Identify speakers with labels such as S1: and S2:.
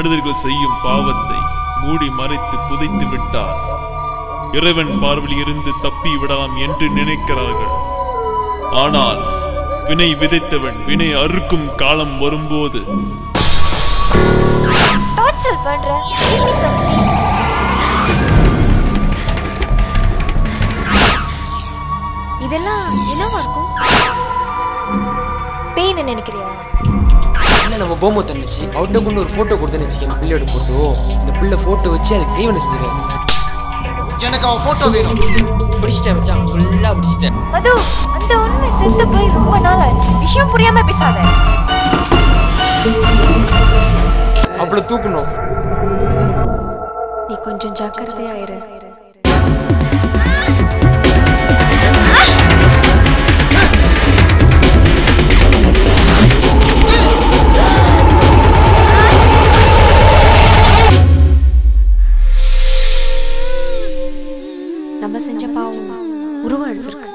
S1: மனிதர்கள் செய்யும் பாவத்தை மூடி மறைத்து புதைத்து விட்டார். இறைவன் பார்வையில் இருந்து தப்பி விடலாம் என்று நினைக்கிறார்கள். ஆனால் வினை விதைத்தவன் வினை அறுக்கும் காலம் வரும்போது
S2: இதெல்லாம் என்னவா இருக்கும்? பேய்னு நினைக்கிறியா?
S3: நம்ம பொம்மை தந்துச்சு அவட்ட கொண்டு ஒரு போட்டோ கொடுத்தேன்னு வச்சுக்கேன். பிள்ளையோட போட்டோ. இந்த பிள்ளை போட்டோ வச்சு அதுக்கு செய்வன செஞ்சுருக்கேன். எனக்கு அவன் போட்டோ வேணும். பிடிச்சிட்டேன் மச்சான், ஃபுல்லா பிடிச்சிட்டேன்.
S2: மது, அந்த உண்மை செத்து போய் ரொம்ப நாள் ஆச்சு. விஷயம் புரியாம பேசாத.
S3: அவளை தூக்கணும்.
S2: நீ கொஞ்சம் ஜாக்கிரதையா இரு. நம்ம செஞ்ச பாவம் உருவம் எடுத்திருக்கு.